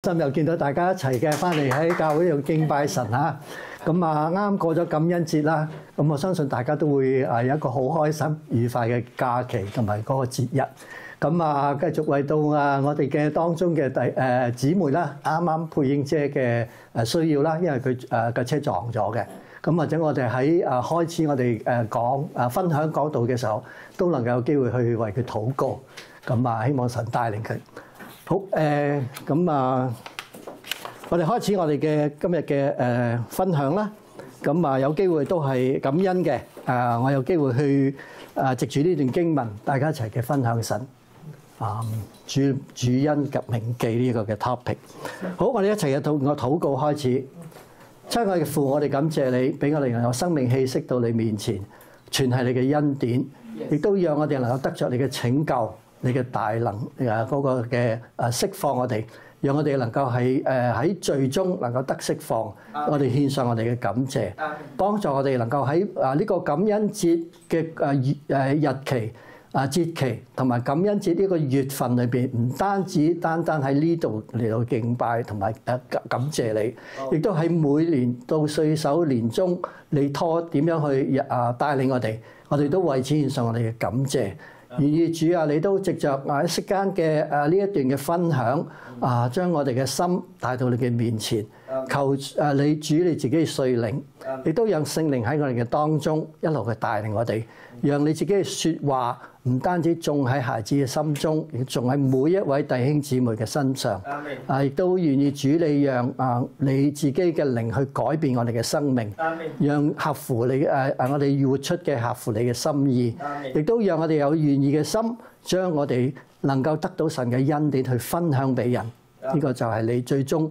今日見到大家一齊嘅翻嚟喺教會度敬拜神嚇，咁啊啱過咗感恩節啦，咁我相信大家都會有一個好開心愉快嘅假期同埋嗰個節日，咁啊繼續為到我哋嘅當中嘅姊妹啦，啱啱佩英姐嘅需要啦，因為佢嘅車撞咗嘅，咁或者我哋喺開始我哋講分享講道嘅時候，都能夠有機會去為佢禱告，咁啊希望神帶領佢。好咁我哋開始我哋嘅今日嘅分享啦。咁啊有機會都係感恩嘅。我有機會去藉住呢段經文，大家一齊嘅分享神主恩及銘記呢個嘅 topic。好，我哋一齊嘅禱告開始。親愛嘅父，我哋感謝你，俾我哋能夠生命氣息到你面前，全係你嘅恩典，亦都讓我哋能夠得着你嘅拯救。你嘅大能嗰個嘅釋放我哋，讓我哋能夠喺罪中能夠得釋放，我哋獻上我哋嘅感謝，幫助我哋能夠喺呢個感恩節嘅日期節期同埋感恩節呢個月份裏邊，唔單止單喺呢度嚟到敬拜同埋感謝你，亦都喺每年到歲首年終，你點樣去帶領我哋都為此獻上我哋嘅感謝。願意主啊，你都藉着喺息間嘅呢一段嘅分享將我哋嘅心帶到你嘅面前，求你主你自己嘅率領，亦都讓聖靈喺我哋嘅當中一路去帶領我哋，讓你自己嘅説話唔單止種喺孩子嘅心中，亦種喺每一位弟兄姊妹嘅身上。亦都願意主你讓你自己嘅靈去改變我哋嘅生命，讓合乎你我哋活出嘅合乎你嘅心意，亦都讓我哋有願意嘅心，將我哋能夠得到神嘅恩典去分享俾人。呢個就係你最終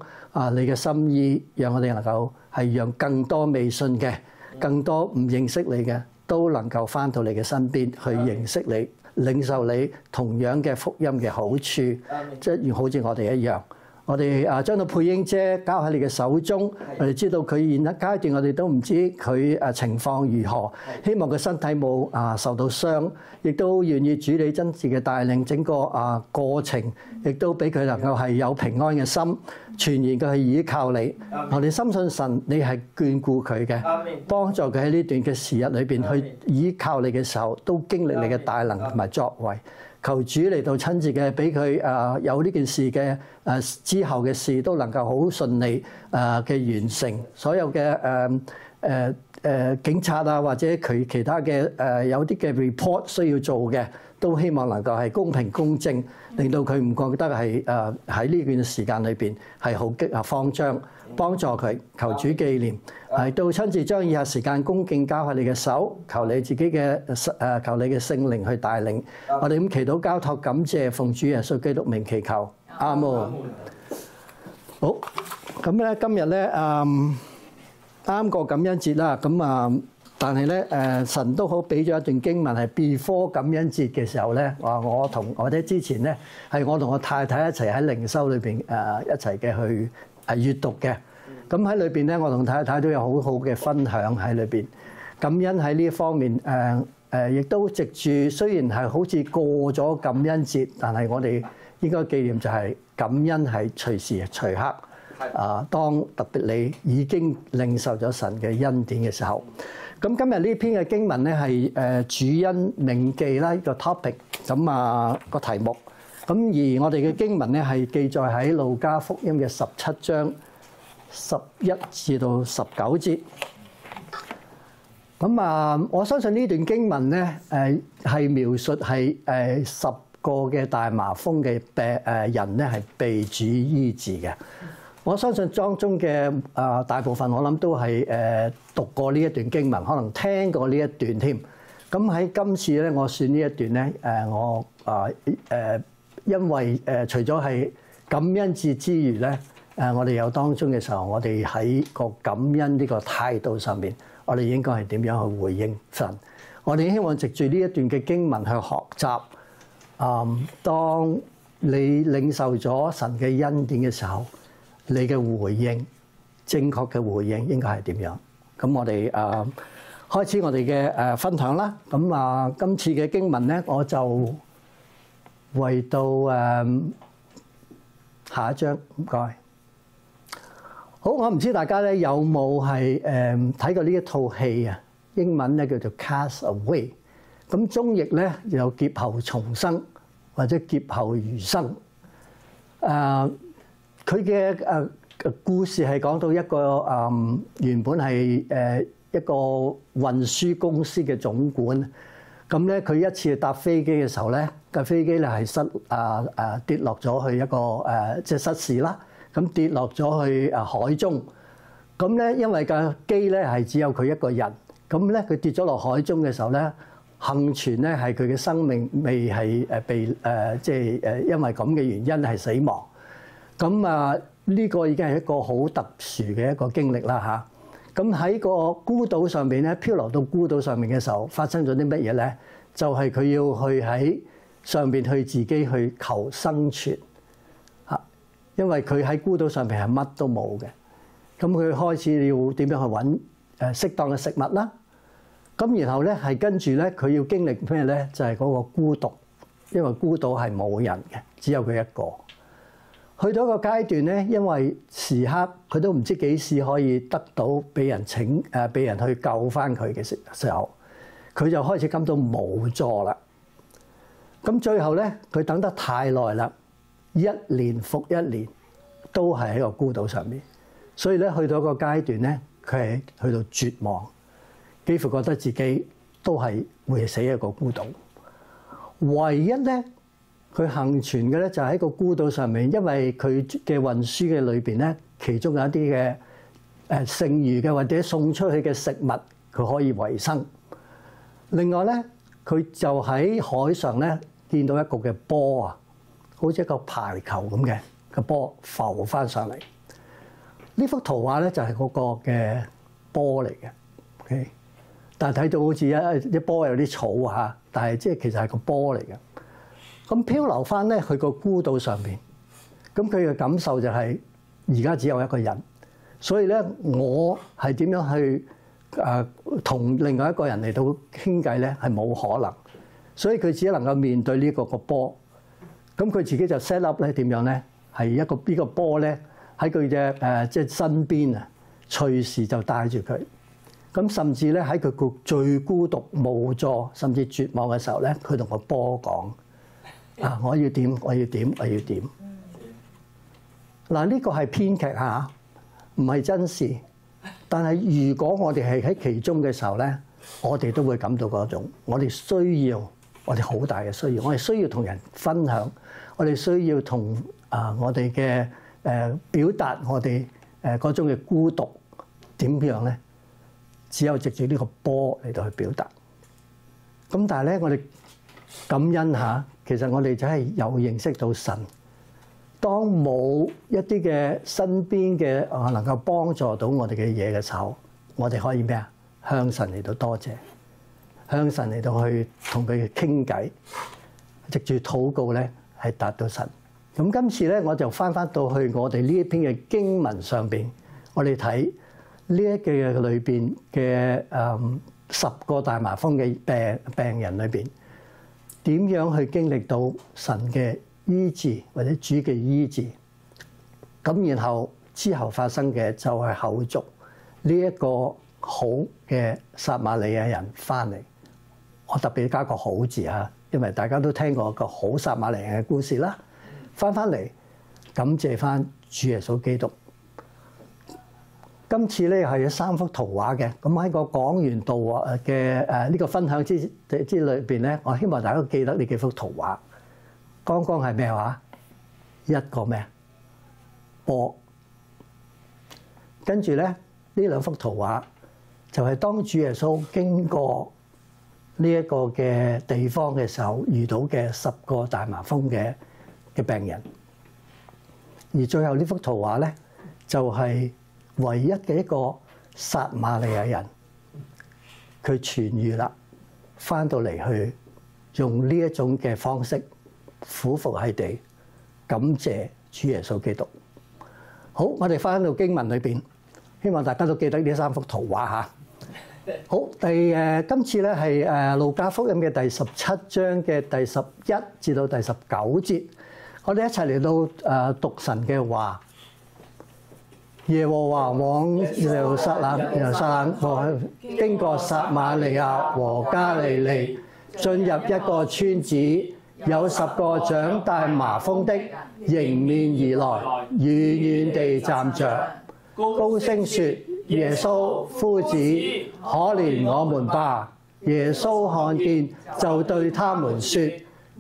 你嘅心意，讓我哋能夠係讓更多未信嘅、更多唔認識你嘅，都能夠返到你嘅身邊去認識你、領受你同樣嘅福音嘅好處，即係好似我哋一樣。我哋將到佩英姐交喺你嘅手中，我哋知道佢現階段我哋都唔知佢情況如何，希望佢身體冇受到傷，亦都願意主你真摯嘅帶領整個過程，亦都俾佢能夠係有平安嘅心，全然嘅去依靠你。我哋深信神你係眷顧佢嘅，幫助佢喺呢段嘅時日裏邊去依靠你嘅時候，都經歷你嘅大能同埋作為。求主嚟到親自嘅俾佢有呢件事嘅之後嘅事都能夠好順利嘅完成，所有嘅警察或者佢其他嘅有啲嘅 report 需要做嘅，都希望能夠係公平公正，令到佢唔覺得係喺呢段時間裏邊係好慌張，幫助佢。求主紀念，係到親自將以下時間恭敬交喺你嘅手，求你自己嘅求你嘅聖靈去帶領。我哋咁祈禱交託感謝，奉主耶穌基督名祈求，阿門。好，咁咧今日咧啱過感恩節啦，咁但係咧神都好俾咗一段經文係 before 感恩節嘅時候咧，我同或者之前咧係我同我太太一齊喺靈修裏邊一齊嘅去閱讀嘅。咁喺裏邊咧，我同太太都有好好嘅分享喺裏邊。感恩喺呢一方面亦都藉住雖然係好似過咗感恩節，但係我哋應該紀念就係感恩係隨時隨刻。當特別你已經領受咗神嘅恩典嘅時候，咁今日呢篇嘅經文咧係主恩銘記啦，呢個 topic， 咁個題目，咁而我哋嘅經文咧係記載喺路加福音嘅17章11至到19節。咁我相信呢段經文咧係描述係10個嘅大麻風嘅人咧係被主醫治嘅。我相信當中嘅大部分我諗都係讀過呢一段經文，可能聽過呢一段添。咁喺今次咧，我選呢一段咧，我因為除咗係感恩節之餘咧，我哋有當中嘅時候，我哋喺個感恩呢個態度上面，我哋應該係點樣去回應神？我哋希望藉住呢一段嘅經文去學習。當你領受咗神嘅恩典嘅時候，你嘅回應，正確嘅回應應該係點樣？咁我哋開始我哋嘅分享啦。咁今次嘅經文咧，我就為到下一張，唔該。好，我唔知大家咧有冇係睇過呢一套戲啊？英文咧叫做 Cast Away， 咁中譯咧有劫後重生或者劫後餘生。佢嘅故事係講到一個原本係一個運輸公司嘅總管，咁咧佢一次搭飛機嘅時候咧，架飛機咧係跌落咗去一個即係失事啦，咁跌落咗去海中，咁咧因為架機咧係只有佢一個人，咁咧佢跌咗落海中嘅時候咧，幸存咧係佢嘅生命未係被即係因為咁嘅原因係死亡，咁呢個已經係一個好特殊嘅一個經歷啦嚇。咁喺個孤島上邊咧，漂流到孤島上面嘅時候，發生咗啲乜嘢咧？就係佢要去喺上邊去自己去求生存嚇，因為佢喺孤島上邊係乜都冇嘅。咁佢開始要點樣去揾適當嘅食物啦。咁然後咧係跟住咧，佢要經歷咩咧？就係嗰個孤獨，因為孤島係冇人嘅，只有佢一個。去到一個階段咧，因為時刻佢都唔知幾時可以得到俾人去救翻佢嘅時候，佢就開始感到無助啦。咁最後咧，佢等得太耐啦，一年復一年都係喺個孤島上面，所以咧去到一個階段咧，佢係去到絕望，幾乎覺得自己都係會死喺個孤島。唯一咧，佢幸存嘅咧就喺個孤島上面，因為佢嘅運輸嘅裏邊咧，其中有一啲嘅剩餘嘅或者送出去嘅食物，佢可以維生。另外咧，佢就喺海上咧見到一個嘅波啊，好似一個排球咁嘅個波浮翻上嚟。呢幅圖畫咧就係嗰個嘅波嚟嘅，OK。但係睇到好似一波有啲草嚇，但係即係其實係個波嚟嘅。咁漂流翻咧去個孤島上邊，咁佢嘅感受就係而家只有一個人，所以咧我係點樣去同另外一個人嚟到傾偈咧係冇可能，所以佢只能夠面對呢個波。咁佢自己就 set up 咧點樣咧？係一個呢個波咧喺佢嘅即係身邊啊，隨時就帶住佢。咁甚至咧喺佢最孤獨無助甚至絕望嘅時候咧，佢同個波講：我要點，我要點，我要點。嗱，呢個係編劇嚇，唔係真事。但係如果我哋係喺其中嘅時候咧，我哋都會感到嗰種，我哋需要，我哋好大嘅需要，我哋需要同人分享，我哋需要同我哋嘅表達我哋嗰種嘅孤獨點樣咧？只有藉住呢個波嚟到去表達。咁但係咧，我哋感恩下，其實我哋就係有認識到神。當冇一啲嘅身邊嘅能夠幫助到我哋嘅嘢嘅時候，我哋可以咩啊？向神嚟到多謝，向神嚟到去同佢傾偈，藉住禱告咧係達到神。咁今次咧，我就翻到去我哋呢一篇嘅經文上邊，我哋睇呢一句嘅裏邊嘅10個大麻風嘅病人裏邊，點樣去經歷到神嘅醫治或者主嘅醫治，咁然後之後發生嘅就係後續呢一個好嘅撒瑪利亞人翻嚟。我特別加個好字啊，因為大家都聽過個好撒瑪利亞人嘅故事啦。翻嚟感謝翻主耶穌基督。今次咧係有3幅圖畫嘅，咁喺個講完道嘅呢個分享之裏邊咧，我希望大家都記得呢幾幅圖畫。剛剛係咩話？一個咩波？跟住咧呢2幅圖畫就係當主耶穌經過呢一個嘅地方嘅時候，遇到嘅10個大麻風嘅病人。而最後呢幅圖畫咧，就係唯一嘅一個撒瑪利亞人，佢痊癒啦，翻到嚟去用呢一種嘅方式俯伏喺地感謝主耶穌基督。好，我哋翻到經文裏邊，希望大家都記得呢3幅圖畫嚇。好，今次咧係路加福音嘅第17章嘅第11至到第19節。我哋一齊嚟到讀神嘅話。耶和華往耶路撒冷和經過撒瑪利亞和加利利，進入一個村子，有10個長大麻風的迎面而來，遠遠地站着，高聲說：耶穌夫子，可憐我們吧！耶穌看見，就對他們說：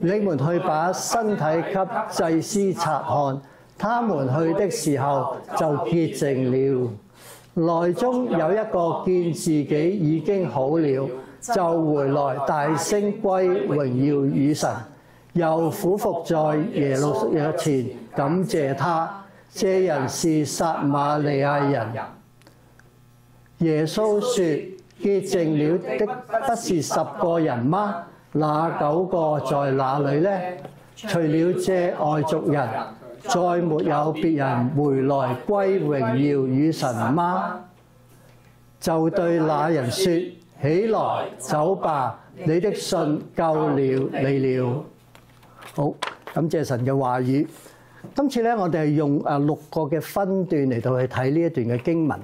你們去把身體給祭司察看。他們去的時候就潔淨了。內中有一個見自己已經好了，就回來大聲歸榮耀與神，又俯伏在耶路前感謝他。這人是撒瑪利亞人。耶穌說：潔淨了的不是10個人嗎？那9個在哪裏呢？除了這外族人，再沒有別人回來歸榮耀與神嗎？就對那人說：起來，走吧，你的信救了你了。好，感謝神嘅話語。今次咧，我哋係用6個嘅分段嚟到去睇呢一段嘅經文。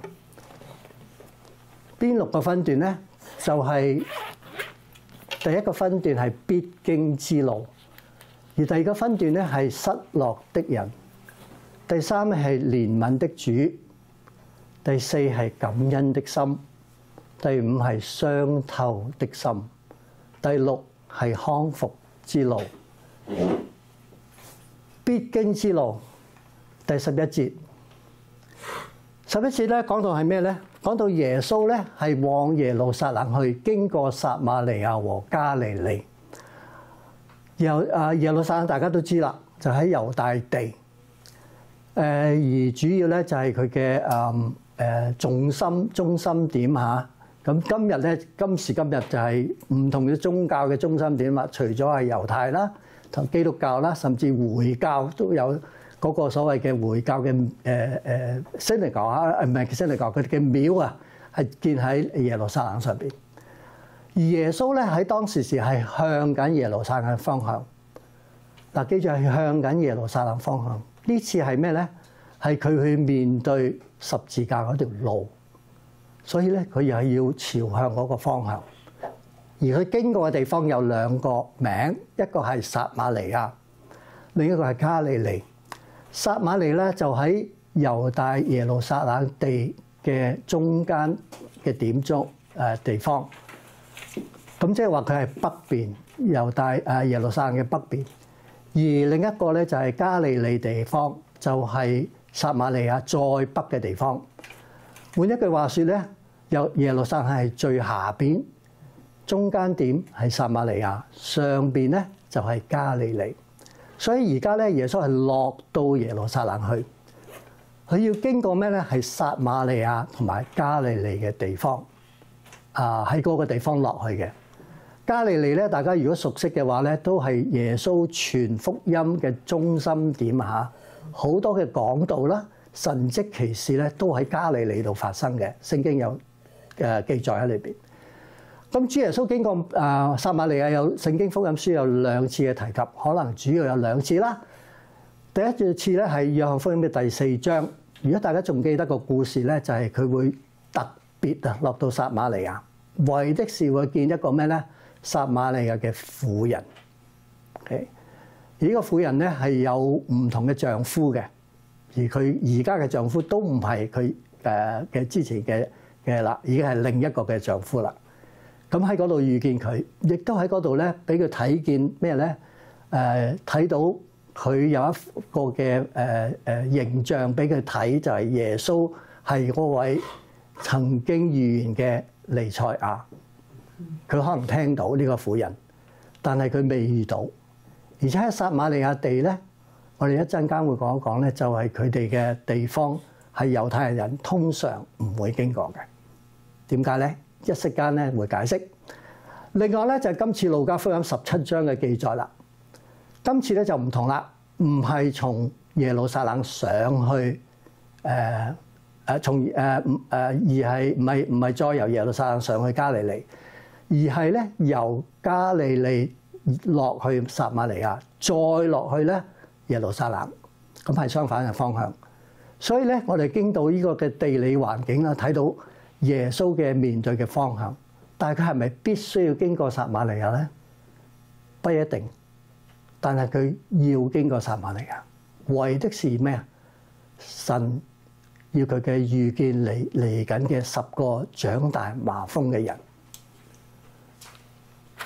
邊6個分段呢？就係第一個分段係必經之路。而第2個分段咧係失落的人，第3係憐憫的主，第4係感恩的心，第5係傷透的心，第6係康復之路。必經之路，第11節。11節咧講到係咩咧？講到耶穌咧係往耶路撒冷去，經過撒瑪利亞和加利利。耶路撒冷大家都知啦，就喺猶大地。而主要咧就係佢嘅中心點嚇。咁今日咧，今時今日就係唔同嘅宗教嘅中心點啦。除咗係猶太啦，同基督教啦，甚至回教都有嗰個所謂嘅回教嘅synagogue啊，唔係synagogue，佢哋嘅廟啊，係建喺耶路撒冷上邊。而耶穌咧喺當時係向緊耶路撒冷嘅方向。嗱，記住係向緊耶路撒冷方向。呢次係咩咧？係佢去面對十字架嗰條路，所以咧佢又係要朝向嗰個方向。而佢經過嘅地方有2個名，一個係撒瑪利亞，另一個係加利利。撒瑪利咧就喺猶大耶路撒冷地嘅中間嘅點中地方。咁即係話佢係北邊，猶大耶路撒冷嘅北邊。而另一個咧就係加利利地方，就係撒瑪利亞再北嘅地方。換一句話說咧，耶路撒冷係最下邊，中間點係撒瑪利亞，上邊咧就係加利利。所以而家咧，耶穌係落到耶路撒冷去，佢要經過咩咧？係撒瑪利亞同埋加利利嘅地方，喺嗰個地方落去嘅。加利利咧，大家如果熟悉嘅話咧，都係耶穌傳福音嘅中心點嚇。好多嘅講道啦、神蹟奇事咧，都喺加利利度發生嘅。聖經有記載喺裏邊。咁主耶穌經過撒瑪利亞，有聖經福音書有2次嘅提及，可能主要有2次啦。第一次咧係約翰福音嘅第4章。如果大家仲記得個故事咧，就係佢會特別落到撒瑪利亞，為的是會見一個咩咧？撒瑪利亞嘅婦人。Okay? 而呢個婦人咧係有唔同嘅丈夫嘅，而佢而家嘅丈夫都唔係佢嘅之前嘅啦，已經係另一個嘅丈夫啦。咁喺嗰度遇見佢，亦都喺嗰度咧俾佢睇見咩咧？睇到佢有一個嘅形象俾佢睇，就係耶穌係嗰位曾經預言嘅彌賽亞。佢可能聽到呢個婦人，但係佢未遇到。而且喺撒瑪利亞地咧，我哋一陣間會講一講咧，就係佢哋嘅地方係猶太人通常唔會經過嘅。點解咧？一息間咧會解釋。另外咧就係今次路加福音17章嘅記載啦。今次咧就唔同啦，唔係從耶路撒冷上去，而係唔係再由耶路撒冷上去加利利，而係咧由加利利落去撒瑪利亞，再落去咧耶路撒冷，咁係相反嘅方向。所以咧，我哋經到呢個嘅地理環境啦，睇到耶穌嘅面對嘅方向，但係佢係咪必須要經過撒瑪利亞咧？不一定，但係佢要經過撒瑪利亞，為的是咩啊？神要佢嘅預見嚟緊嘅10個長大麻風嘅人。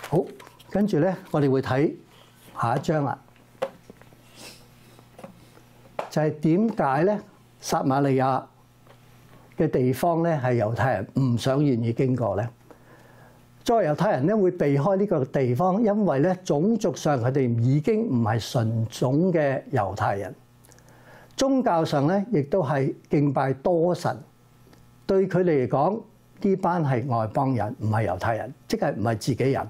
好，跟住咧，我哋會睇下一章啦，就係點解咧撒瑪利亞嘅地方咧係猶太人唔想願意經過咧？作為猶太人咧會避開呢個地方，因為咧種族上佢哋已經唔係純種嘅猶太人，宗教上咧亦都係敬拜多神，對佢哋嚟講呢班係外邦人，唔係猶太人，即係唔係自己人，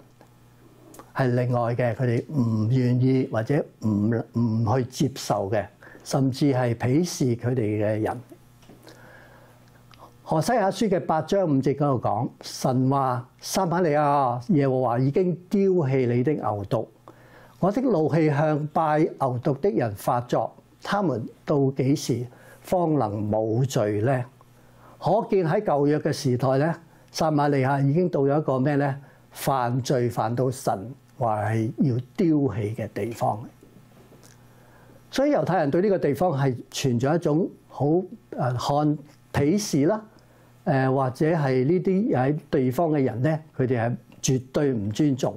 係另外嘅，佢哋唔願意或者唔去接受嘅，甚至係鄙視佢哋嘅人。何西阿書嘅8章5節嗰度講，神話撒瑪利亞，耶和華已經丟棄你的牛犢，我的怒氣向拜牛犢的人發作，他們到幾時方能冇罪呢？可見喺舊約嘅時代咧，撒瑪利亞已經到咗一個咩咧？犯罪犯到神話係要丟棄嘅地方。所以猶太人對呢個地方係存在一種好看鄙視啦。或者係呢啲喺地方嘅人咧，佢哋係絕對唔尊重，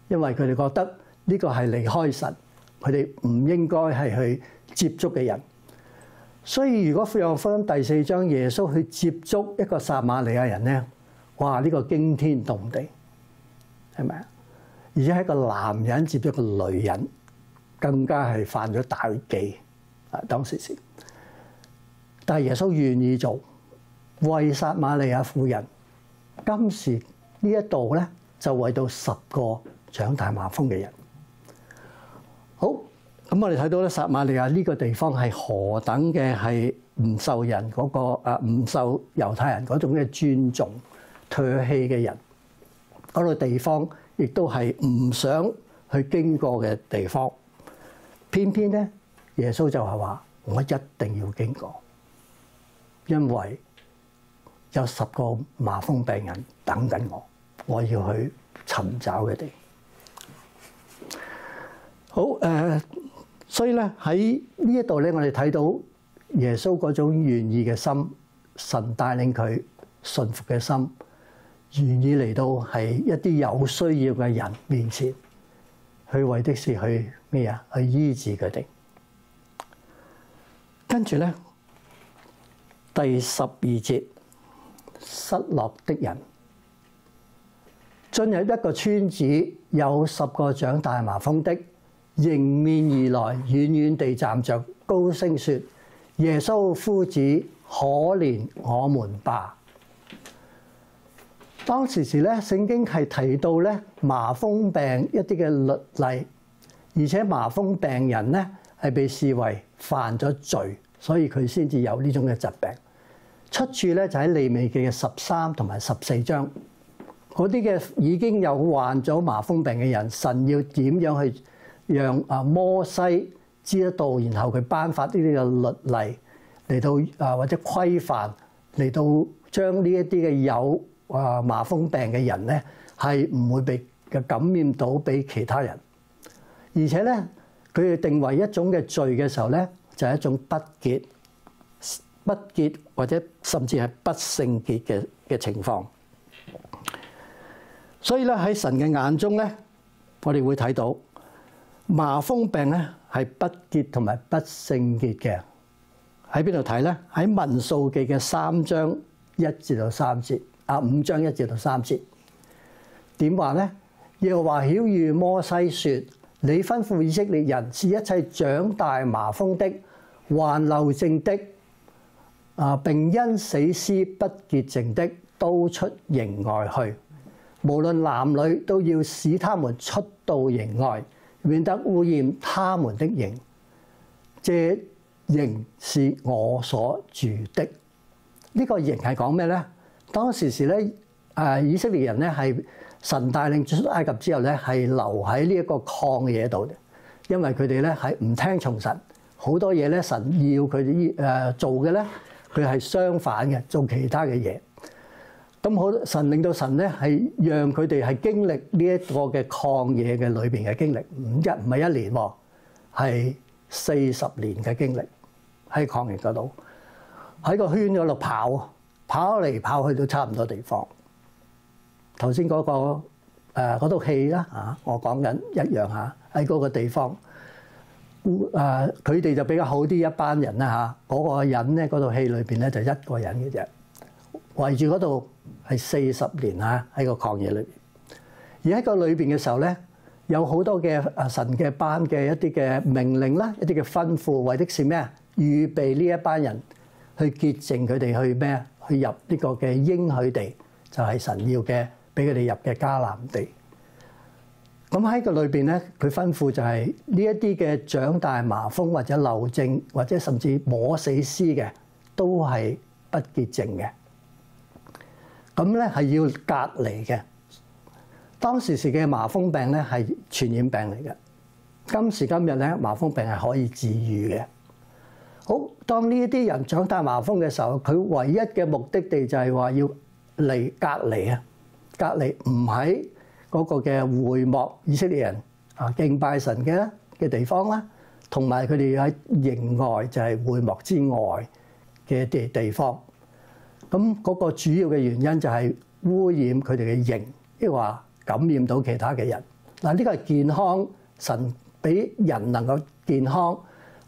因為佢哋覺得呢個係離開神，佢哋唔應該係去接觸嘅人。所以如果約翰福音第4章耶穌去接觸一個撒瑪利亞人咧，哇！呢個驚天動地，係咪啊？而且係一個男人接觸一個女人，更加係犯咗大忌啊！當時是，但係耶穌願意做。為撒瑪利亞婦人，今時呢一度咧就為到10個長大麻風嘅人。好，咁我哋睇到咧撒瑪利亞呢個地方係何等嘅係唔受人嗰個唔受猶太人嗰種嘅尊重、唾棄嘅人，嗰個地方亦都係唔想去經過嘅地方。偏偏咧，耶穌就係話：我一定要經過，因為有10個麻風病人等緊我，我要去尋找佢哋。好，所以咧喺呢一度咧，我哋睇到耶穌嗰種願意嘅心，神帶領佢順服嘅心，願意嚟到係一啲有需要嘅人面前，去為的是去咩啊？去醫治佢哋。跟住咧，第12節。失落的人進入一個村子，有10個長大麻風的迎面而來，遠遠地站着，高聲說：耶穌夫子，可憐我們吧！當時咧，聖經係提到咧麻風病一啲嘅律例，而且麻風病人咧係被視為犯咗罪，所以佢先至有呢種嘅疾病。出處咧就喺利未記嘅13同埋14章，嗰啲嘅已經有患咗麻風病嘅人，神要點樣去讓摩西知得到，然後佢頒發呢啲嘅律例嚟到或者規範嚟到將呢一啲嘅有麻風病嘅人咧係唔會被感染到俾其他人，而且咧佢哋定為一種嘅罪嘅時候咧，就係一種不潔或者甚至係不聖潔嘅情況。所以咧喺神嘅眼中咧，我哋會睇到麻風病咧係不潔同埋不聖潔嘅。喺邊度睇咧？喺民數記嘅3章1至到3節5章1至到3節點話咧？耶和華曉諭摩西說：你吩咐以色列人，使一切長大麻風的、還留剩的並因死屍不潔淨的，都出營外去，無論男女，都要使他們出到營外，免得污染他們的營。這營是我所住的。呢個營係講咩咧？當時咧以色列人咧係神帶領出埃及之後咧，係留喺呢一個曠野度，因為佢哋咧係唔聽從神，好多嘢咧神要佢哋做嘅咧，佢係相反嘅，做其他嘅嘢。咁好，神令到神咧係讓佢哋係經歷呢一個嘅曠野嘅裏邊嘅經歷，唔係1年喎，係40年嘅經歷喺曠野嗰度，喺個圈嗰度跑嚟跑去都差唔多地方。頭先嗰個嗰套戲啦嚇，我講緊一樣嚇，喺嗰個地方，佢哋就比較好啲一班人啦嚇，嗰個人咧嗰套戲裏邊咧就一個人嘅啫，圍住嗰度係40年嚇喺個曠野裏邊，而喺個裏邊嘅時候咧，有好多嘅神嘅班嘅一啲嘅命令啦，一啲嘅吩咐，為的是咩啊？預備呢一班人去潔淨佢哋去咩啊？去入呢個嘅應許地，就係神要嘅，俾佢哋入嘅迦南地。咁喺個裏邊咧，佢吩咐就係呢一啲嘅長大麻風或者漏症或者甚至摸死屍嘅，都係不潔淨嘅。咁咧係要隔離嘅。當時嘅麻風病咧係傳染病嚟嘅，今時今日咧麻風病係可以治癒嘅。好，當呢一啲人長大麻風嘅時候，佢唯一嘅目的地就係話要嚟隔離啊，隔離唔喺嗰個嘅會幕以色列人敬拜神嘅地方啦，同埋佢哋喺營外就係會幕之外嘅地方。咁嗰個主要嘅原因就係污染佢哋嘅營，即係話感染到其他嘅人。嗱，呢個係健康，神俾人能夠健康，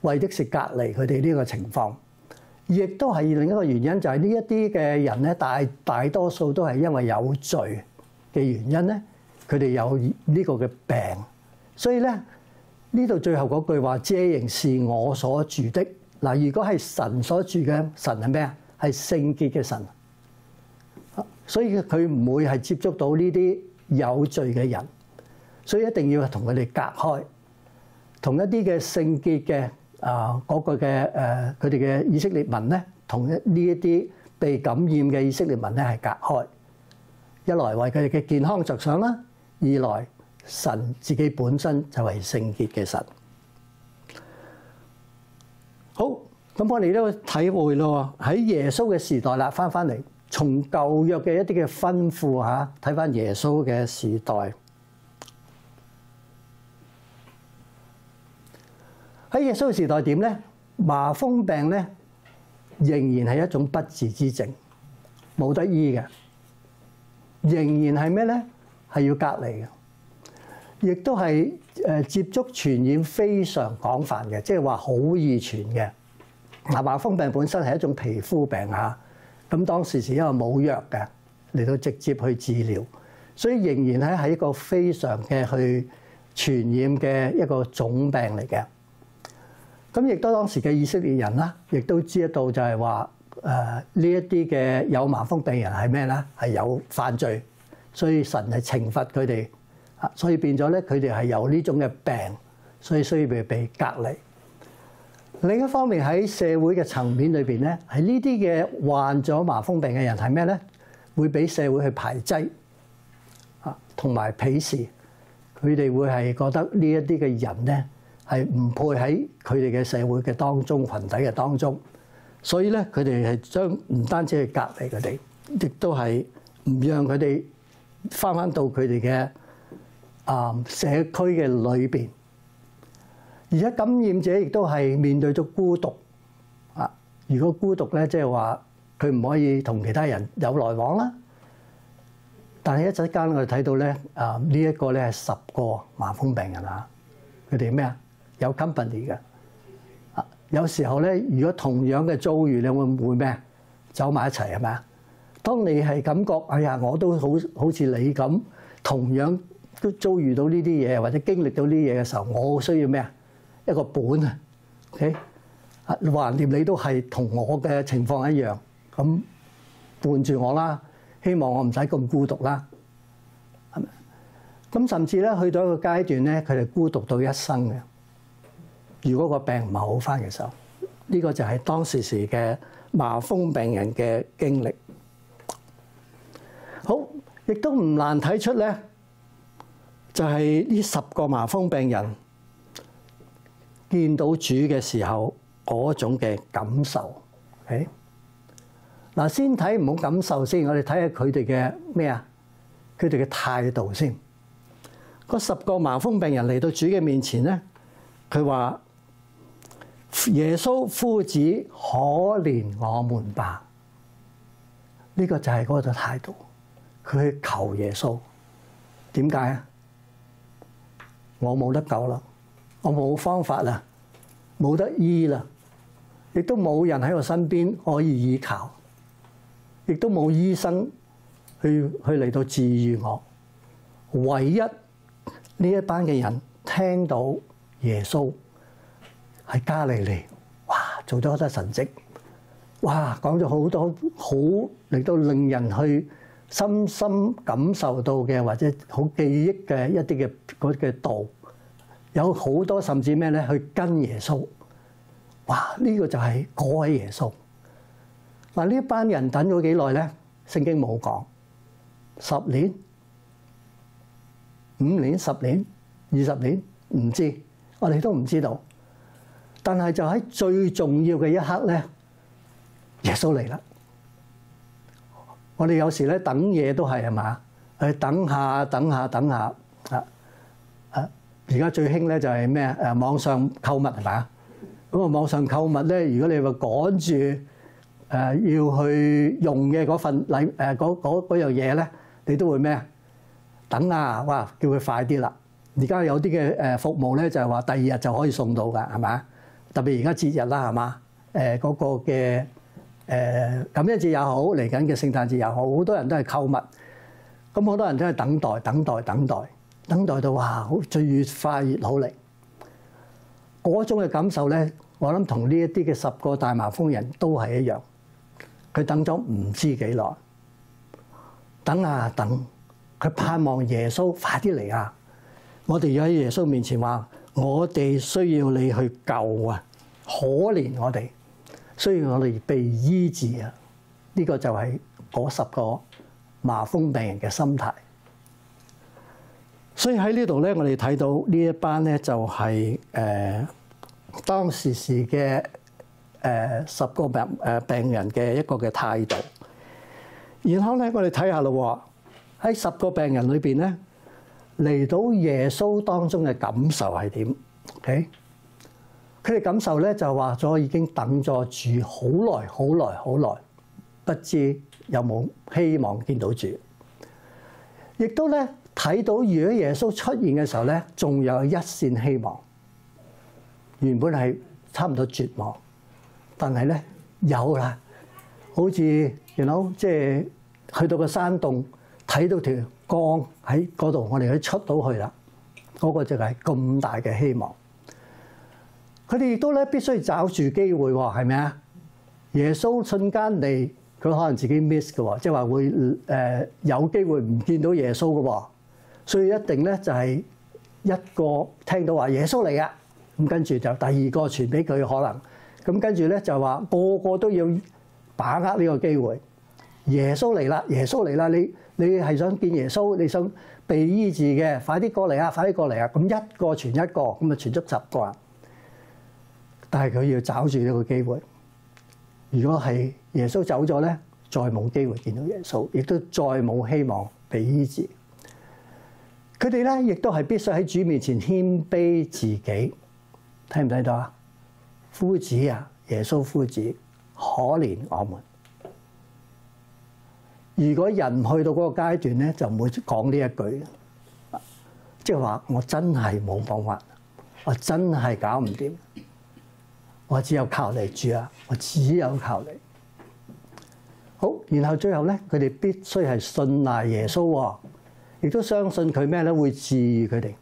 為的是隔離佢哋呢個情況。亦都係另一個原因，就係呢一啲嘅人咧，大多數都係因為有罪嘅原因咧，佢哋有呢個嘅病。所以咧，呢度最後嗰句話，這營是我所住的。嗱，如果係神所住嘅，神係咩啊？係聖潔嘅神，所以佢唔會係接觸到呢啲有罪嘅人，所以一定要同佢哋隔開，同一啲嘅聖潔嘅嗰個嘅佢哋嘅以色列民咧，同呢一啲被感染嘅以色列民咧係隔開。一來為佢哋嘅健康着想啦，二來神自己本身就係聖潔嘅神。好。咁我哋都體會咯，喺耶穌嘅時代啦，翻嚟從舊約嘅一啲嘅吩咐嚇，睇翻耶穌嘅時代。喺耶穌嘅時代點咧？麻風病咧仍然係一種不治之症，冇得醫嘅，仍然係咩咧？係要隔離嘅，亦都係接觸傳染非常廣泛嘅，即係話好易傳嘅。麻風病本身係一種皮膚病嚇，咁當時因為冇藥嘅嚟到直接去治療，所以仍然咧係一個非常嘅去傳染嘅一個種病嚟嘅。咁亦都當時嘅以色列人啦，亦都知道就係話呢一啲嘅有麻風病人係咩咧？係有犯罪，所以神係懲罰佢哋，所以變咗咧佢哋係有呢種嘅病，所以需要被隔離。另一方面喺社會嘅層面裏邊咧，係呢啲嘅患咗麻風病嘅人係咩咧？會俾社會去排擠同埋鄙視，佢哋會係覺得呢一啲嘅人咧係唔配喺佢哋嘅社會嘅當中、群體嘅當中，所以咧佢哋係將唔單止去隔離佢哋，亦都係唔讓佢哋翻到佢哋嘅社區嘅裏邊。而且感染者亦都係面對咗孤獨啊！如果孤獨咧，即係話佢唔可以同其他人有來往啦。但係一陣間我哋睇到咧，呢一個咧係10個麻風病人啊，佢哋咩啊？有 company 嘅啊！有時候咧，如果同樣嘅遭遇，你會唔會咩？走埋一齊係咪啊？當你係感覺哎呀，我都好似你咁，同樣都遭遇到呢啲嘢或者經歷到呢啲嘢嘅時候，我需要咩啊？一個本啊 ，OK， 橫掂你都係同我嘅情況一樣，咁伴住我啦，希望我唔使咁孤獨啦，係咪？咁甚至咧去到一個階段咧，佢哋孤獨到一生嘅。如果個病唔係好返嘅時候，呢個就係當時嘅麻風病人嘅經歷。好，亦都唔難睇出咧，就係呢10個麻風病人。見到主嘅時候嗰種嘅感受。嗱，先睇唔好感受先，我哋睇下佢哋嘅咩啊？佢哋嘅態度先。嗰10個麻風病人嚟到主嘅面前咧，佢話：耶穌夫子，可憐我們吧。呢個就係嗰個態度。佢去求耶穌。點解啊？我冇得救啦，我冇方法啦，冇得醫啦，亦都冇人喺我身邊可以依靠，亦都冇醫生去嚟到治癒我。唯一呢一班嘅人聽到耶穌喺加利利，哇，做咗好多神蹟，哇，講咗好多好嚟到令人去深深感受到嘅，或者好記憶嘅一啲嘅道，有好多甚至咩咧去跟耶穌。哇！呢個就係嗰位耶穌。嗱，呢一班人等咗幾耐咧？聖經冇講，10年、5年、10年、20年，唔知，我哋都唔知道。但係就喺最重要嘅一刻咧，耶穌嚟啦。我哋有時咧等嘢都係嘛，去等下而家最興咧就係咩啊？網上購物係嘛？咁啊，網上購物咧，如果你話趕住要去用嘅嗰份禮嗰樣嘢咧，你都會咩啊？等啊！哇，叫佢快啲啦！而家有啲嘅服務咧，就係話第2日就可以送到㗎，係嘛？特別而家節日啦，係嘛？嗰個嘅感恩節又好，嚟緊嘅聖誕節又好，好多人都係購物，咁好多人都係等待到哇，最越快越好嚟。嗰種嘅感受咧，我諗同呢一啲嘅10個大麻風人都係一樣。佢等咗唔知幾耐，等啊等，佢盼望耶穌快啲嚟啊！我哋要喺耶穌面前話：我哋需要你去救啊！可憐我哋，需要我哋被醫治啊！呢個就係嗰10個麻風病人嘅心態。所以喺呢度咧，我哋睇到呢一班咧就係當時嘅10個病人嘅一個嘅態度。然後咧，我哋睇下咯，喺10個病人裏邊咧，嚟到耶穌當中嘅感受係點？OK，佢哋感受咧就話咗已經等咗主好耐，不知有冇希望見到主。亦都咧睇到，如果耶穌出現嘅時候咧，仲有一線希望。原本係差唔多絕望，但係咧有啦，好似即係去到個山洞，睇到條光喺嗰度，我哋可以出到去啦。嗰個就係咁大嘅希望。佢哋亦都咧必須找住機會喎，係咪啊？耶穌瞬間嚟，佢可能自己 miss 嘅喎，即係話會有機會唔見到耶穌嘅喎，所以一定咧就係一個聽到話耶穌嚟啊！咁跟住就第2個傳俾佢可能，咁跟住咧就話個個都要把握呢個機會。耶穌嚟啦！耶穌嚟啦！你係想見耶穌，你想被醫治嘅，快啲過嚟啊！快啲過嚟啊！咁一個傳一個，咁啊傳足10個啊！但係佢要找住呢個機會。如果係耶穌走咗咧，再冇機會見到耶穌，亦都再冇希望被醫治。佢哋咧亦都係必須喺主面前謙卑自己。睇唔睇到啊？夫子啊，耶穌夫子，可憐我們。如果人去到嗰個階段咧，就唔會講呢一句，即係話我真係冇辦法，我真係搞唔掂，我只有靠你主啊！我只有靠你。好，然後最後咧，佢哋必須係信賴耶穌，亦都相信佢咩咧會治癒佢哋。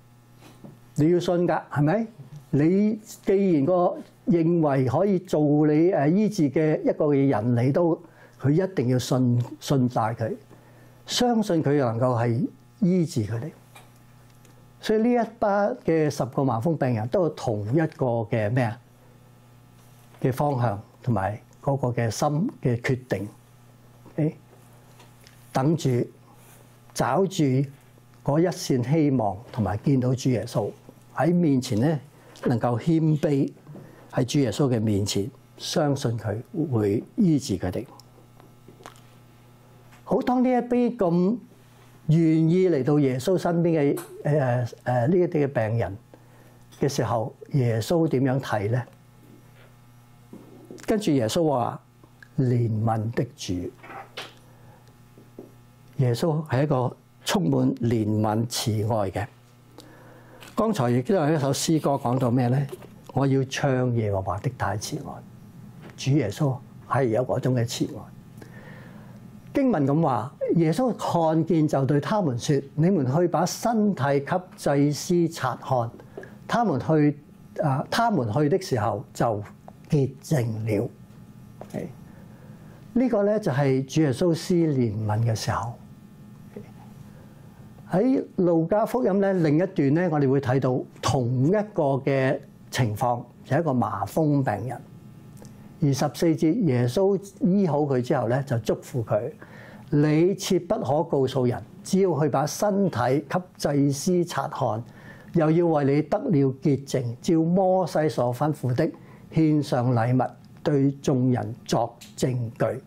你要信㗎，係咪？你既然個認為可以做你醫治嘅一個嘅人，你都佢一定要信賴佢，相信佢能夠係醫治佢哋。所以呢一班嘅10個麻風病人都有同一個嘅咩啊嘅方向，同埋嗰個嘅心嘅決定。等住找住嗰一線希望，同埋見到主耶穌喺面前咧。能夠謙卑喺主耶穌嘅面前，相信佢會醫治佢哋。好，當呢一啲咁願意嚟到耶穌身邊嘅呢一啲嘅病人嘅時候，耶穌點樣睇咧？跟住耶穌話：憐憫的主。耶穌係一個充滿憐憫慈愛嘅。剛才亦都有一首詩歌講到咩咧？我要唱耶和華的大慈愛。主耶穌係有嗰種嘅慈愛。經文咁話，耶穌看見就對他們說：你們去把身體給祭司察看。他們去的時候就潔淨了。呢個咧就係主耶穌施憐憫嘅時候。喺路加福音咧另一段咧，我哋會睇到同一個嘅情況，就係一個麻風病人。24節，耶穌醫好佢之後咧，就囑咐佢：你切不可告訴人，只要去把身體給祭司察看，又要為你得了潔淨，照摩西所吩咐的，獻上禮物，對眾人作證據。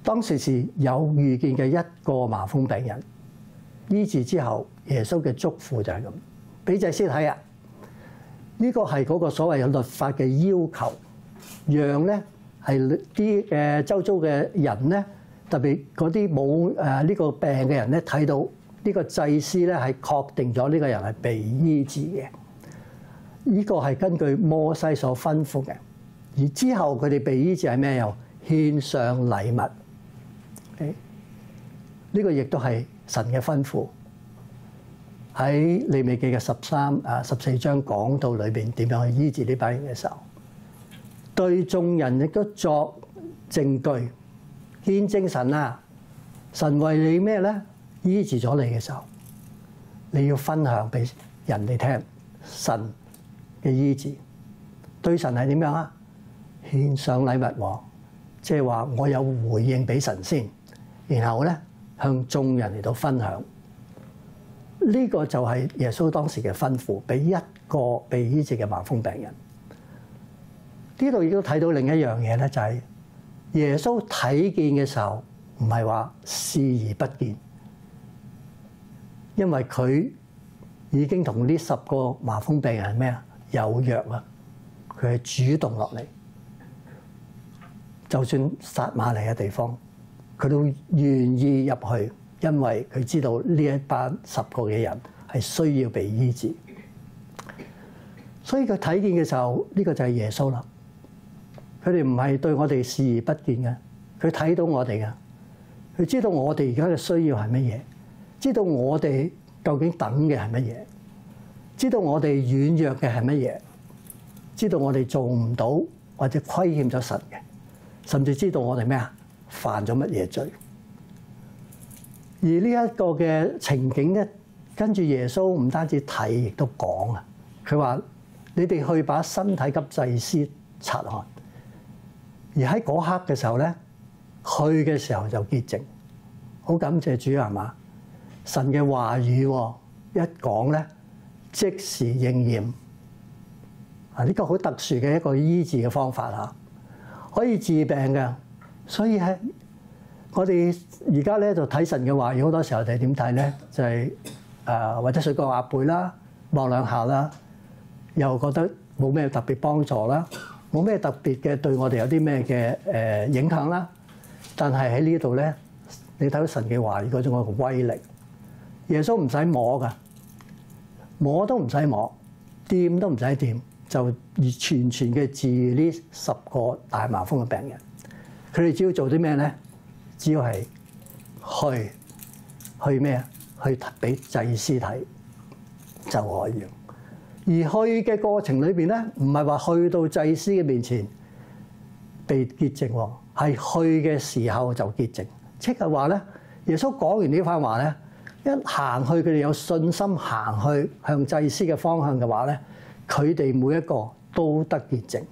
當時是有遇見嘅一個麻風病人，醫治之後，耶穌嘅囑咐就係咁，俾祭司睇啊！呢個係嗰個所謂嘅律法嘅要求，讓咧係啲嘅周遭嘅人咧，特別嗰啲冇呢個病嘅人咧，睇到呢個祭司咧係確定咗呢個人係被醫治嘅。呢個係根據摩西所吩咐嘅。而之後佢哋被醫治係咩？又獻上禮物。呢個亦都係神嘅吩咐。喺利未記嘅14章講到裏邊點樣去醫治呢班人嘅時候，對眾人亦都作證據，見證神啊！神為你咩咧？醫治咗你嘅時候，你要分享俾人哋聽神嘅醫治。對神係點樣啊？獻上禮物喎，即係話我有回應俾神先，然後咧向眾人嚟到分享。呢個就係耶穌當時嘅吩咐，俾一個被醫治嘅麻風病人。呢度亦都睇到另一樣嘢咧，就係耶穌睇見嘅時候，唔係話視而不見，因為佢已經同呢10個麻風病人係咩啊？有約啊！佢係主動落嚟，就算撒瑪利亞嘅地方，佢都願意入去，因為佢知道呢一班10個嘅人係需要被醫治。所以佢睇見嘅時候，呢個就係耶穌啦。佢哋唔係對我哋視而不見嘅，佢睇到我哋嘅，佢知道我哋而家嘅需要係乜嘢，知道我哋究竟等嘅係乜嘢，知道我哋軟弱嘅係乜嘢，知道我哋做唔到或者虧欠咗神嘅，甚至知道我哋咩啊，犯咗乜嘢罪。而呢一個嘅情景咧，跟住耶穌唔單止睇，亦都講啊。佢話：你哋去把身體給祭司察看。而喺嗰刻嘅時候咧，去嘅時候就潔淨。好感謝主係嘛？神嘅話語一講咧，即時應驗。啊，呢個好特殊嘅一個醫治嘅方法嚇，可以治病嘅。所以係我哋而家咧就睇神嘅話語，好多時候就係點睇咧？就係或者水過鴨背啦，望兩下啦，又覺得冇咩特別幫助啦。冇咩特別嘅對我哋有啲咩嘅影響啦，但係喺呢度咧，你睇到神嘅話語嗰種嘅威力，耶穌唔使摸噶，摸都唔使摸，掂都唔使掂，就完全嘅治呢10個大麻風嘅病人。佢哋只要做啲咩咧？只要係去咩啊？去俾祭司睇就可以。而去嘅過程裏邊咧，唔係話去到祭司嘅面前被潔淨喎，係去嘅時候就潔淨。即係話咧，耶穌講完呢番話咧，一行去佢哋有信心行去向祭司嘅方向嘅話咧，佢哋每一個都得潔淨。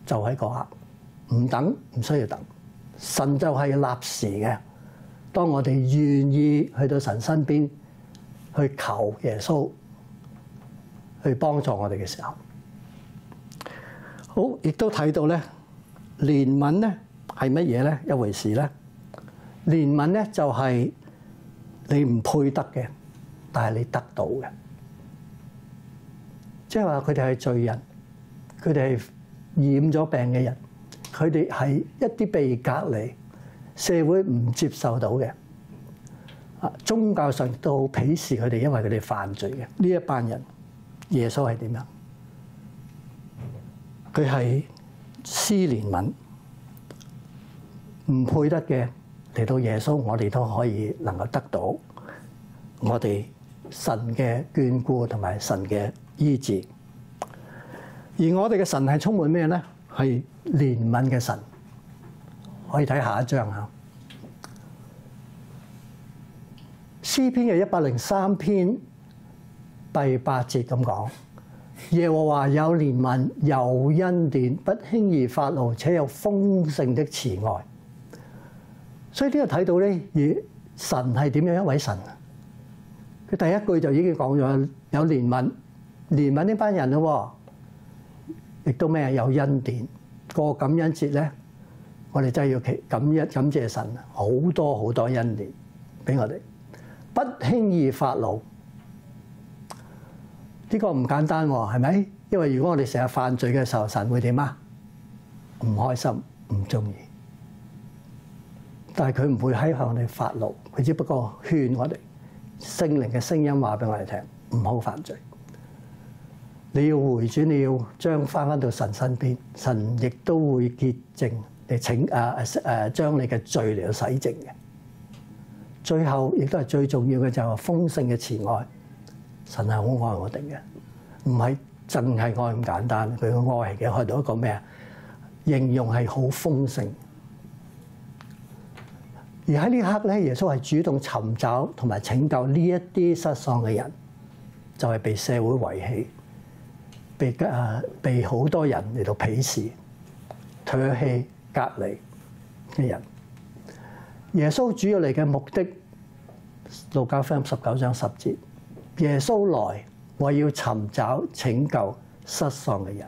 就喺嗰刻，唔等，唔需要等。神就係立時嘅。當我哋願意去到神身邊，去求耶穌，去幫助我哋嘅時候。好，亦都睇到咧，憐憫咧係乜嘢咧？一回事咧，憐憫咧就係你唔配得嘅，但係你得到嘅，即係話佢哋係罪人，佢哋係染咗病嘅人，佢哋係一啲被隔離、社會唔接受到嘅，宗教上都好鄙視佢哋，因為佢哋犯罪嘅呢一班人。耶穌係點樣？佢係施憐憫，唔配得嘅嚟到耶穌，我哋都可以能夠得到我哋神嘅眷顧同埋神嘅醫治。而我哋嘅神係充滿咩咧？係憐憫嘅神。可以睇下一章嚇。詩篇嘅103篇第8節咁講。耶和華有憐憫，有恩典，不輕易發怒，且有豐盛的慈愛。所以呢度睇到咧，而神係點樣一位神？佢第一句就已經講咗有憐憫，憐憫呢班人咯，亦都咩有恩典。過感恩節咧，我哋真係要感謝神，好多好多恩典俾我哋，不輕易發怒。呢個唔簡單喎，係咪？因為如果我哋成日犯罪嘅時候，神會點啊？唔開心，唔中意。但係佢唔會喺向我哋發怒，佢只不過勸我哋，聖靈嘅聲音話俾我哋聽，唔好犯罪。你要回轉，你要將翻到神身邊，神亦都會潔淨嚟將你嘅罪嚟到洗淨嘅。最後亦都係最重要嘅就係豐盛嘅慈愛。神係好愛我哋嘅，唔係淨係愛咁簡單。佢嘅愛係去到一個咩啊？形容係好豐盛。而喺呢刻咧，耶穌係主動尋找同埋拯救呢一啲失喪嘅人，就係被社會遺棄、被好多人嚟到鄙視、唾棄、隔離嘅人。耶穌主要嚟嘅目的，路加福音19章10節。耶穌來為要尋找拯救失喪嘅人，